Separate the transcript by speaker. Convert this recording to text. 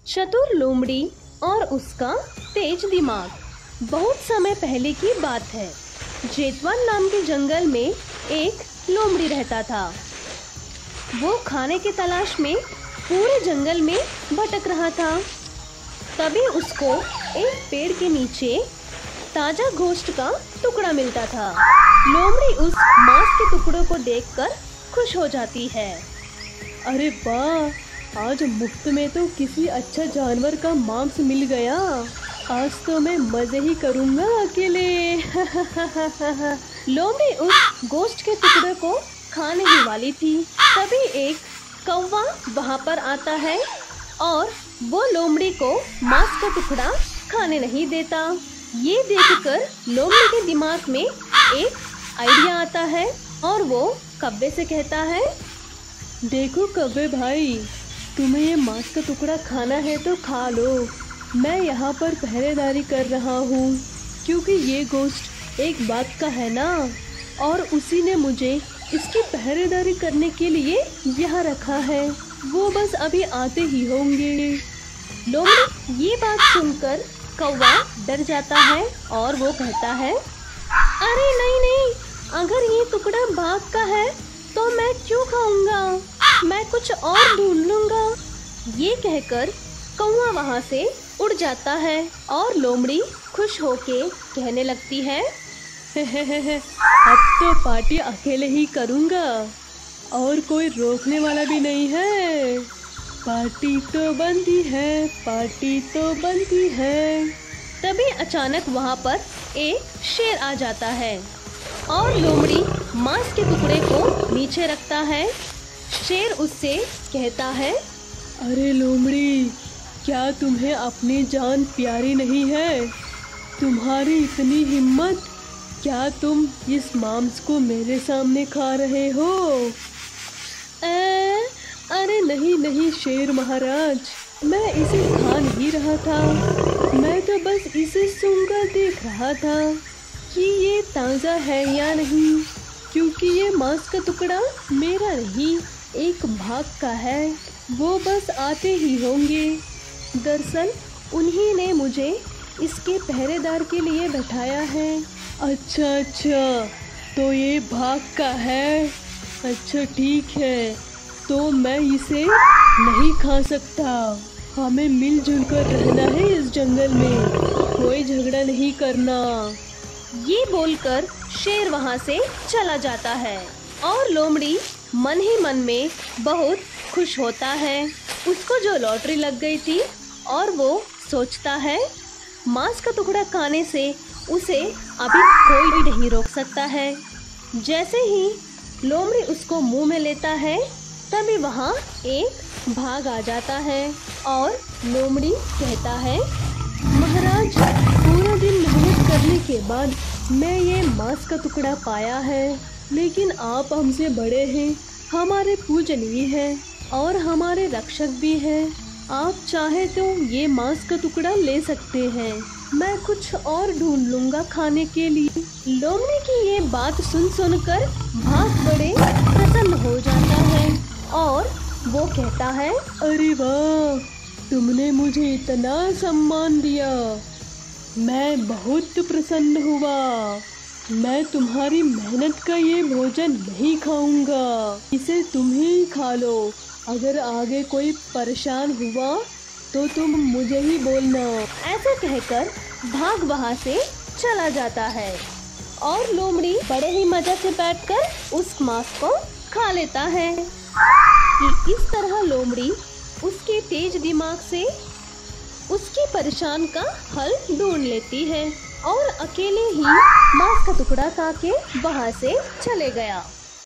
Speaker 1: चतुर लोमड़ी और उसका तेज दिमाग। बहुत समय पहले की बात है। जेतवन नाम के जंगल में एक लोमड़ी रहता था। वो खाने की तलाश में पूरे जंगल में भटक रहा था। तभी उसको एक पेड़ के नीचे ताजा गोश्त का टुकड़ा मिलता था। लोमड़ी उस मांस के टुकड़ों को देखकर खुश हो जाती है।
Speaker 2: अरे वाह, आज मुफ्त में तो किसी अच्छा जानवर का मांस मिल गया। आज तो मैं मजे ही करूँगा अकेले।
Speaker 1: लोमड़ी उस गोश्त के टुकड़े को खाने ही वाली थी। तभी एक कौवा वहाँ पर आता है और वो लोमड़ी को मांस का टुकड़ा खाने नहीं देता। ये देखकर लोमड़ी के दिमाग में एक आइडिया आता है और वो कव्वे से कहता है,
Speaker 2: देखो कव्वे भाई, तुम्हें ये मांस का टुकड़ा खाना है तो खा लो। मैं यहाँ पर पहरेदारी कर रहा हूँ क्योंकि ये गोश्त एक बाघ का है ना, और उसी ने मुझे इसकी पहरेदारी करने के लिए यहाँ रखा है। वो बस अभी आते ही होंगे।
Speaker 1: लोमड़ी ये बात सुनकर कौवा डर जाता है और वो कहता है, अरे नहीं नहीं, अगर ये टुकड़ा बाघ का है तो मैं क्यों खाऊंगा, मैं कुछ और ढूंढ लूंगा। ये कहकर कौवा वहाँ से उड़ जाता है और लोमड़ी खुश होके कहने लगती है,
Speaker 2: अब तो पार्टी अकेले ही करूँगा और कोई रोकने वाला भी नहीं है। पार्टी तो बनती है, पार्टी तो बनती है।
Speaker 1: तभी अचानक वहाँ पर एक शेर आ जाता है और लोमड़ी मांस के टुकड़े को नीचे रखता है। शेर उससे कहता है,
Speaker 2: अरे लोमड़ी, क्या तुम्हें अपनी जान प्यारी नहीं है? तुम्हारी इतनी हिम्मत, क्या तुम इस मांस को मेरे सामने खा रहे हो? अरे नहीं नहीं शेर महाराज, मैं इसे खा नहीं रहा था। मैं तो बस इसे सूंघकर देख रहा था कि ये ताज़ा है या नहीं, क्योंकि ये मांस का टुकड़ा मेरा नहीं, एक बाघ का है। वो बस आते ही होंगे। दरअसल उन्हीं ने मुझे इसके पहरेदार के लिए बैठाया है। अच्छा अच्छा, तो ये बाघ का है। अच्छा ठीक है, तो मैं इसे नहीं खा सकता। हमें मिलजुल कर रहना है इस जंगल में, कोई झगड़ा नहीं करना।
Speaker 1: ये बोलकर शेर वहाँ से चला जाता है और लोमड़ी मन ही मन में बहुत खुश होता है। उसको जो लॉटरी लग गई थी और वो सोचता है मांस का टुकड़ा खाने से उसे अभी कोई भी नहीं रोक सकता है। जैसे ही लोमड़ी उसको मुंह में लेता है तभी वहाँ एक बाघ आ जाता है और लोमड़ी कहता है, महाराज, पूरा दिन मेहनत करने के बाद मैं ये मांस का टुकड़ा पाया है, लेकिन आप हमसे बड़े हैं, हमारे पूजनीय हैं और हमारे रक्षक भी हैं। आप चाहे तो ये मांस का टुकड़ा ले सकते हैं, मैं कुछ और ढूंढ लूंगा खाने के लिए। लोमड़ी की ये बात सुनकर बाघ बड़े प्रसन्न हो जाता है और वो कहता है,
Speaker 2: अरे वाह, तुमने मुझे इतना सम्मान दिया, मैं बहुत प्रसन्न हुआ। मैं तुम्हारी मेहनत का ये भोजन नहीं खाऊंगा, इसे तुम ही खा लो। अगर आगे कोई परेशान हुआ तो तुम मुझे ही बोलना।
Speaker 1: ऐसा कहकर बाघ वहाँ से चला जाता है और लोमड़ी बड़े ही मजा से बैठकर उस मांस को खा लेता है। इस तरह लोमड़ी उसके तेज दिमाग से उसकी परेशान का हल ढूंढ लेती है और अकेले ही मांस का टुकड़ा खा के वहाँ से चले गया।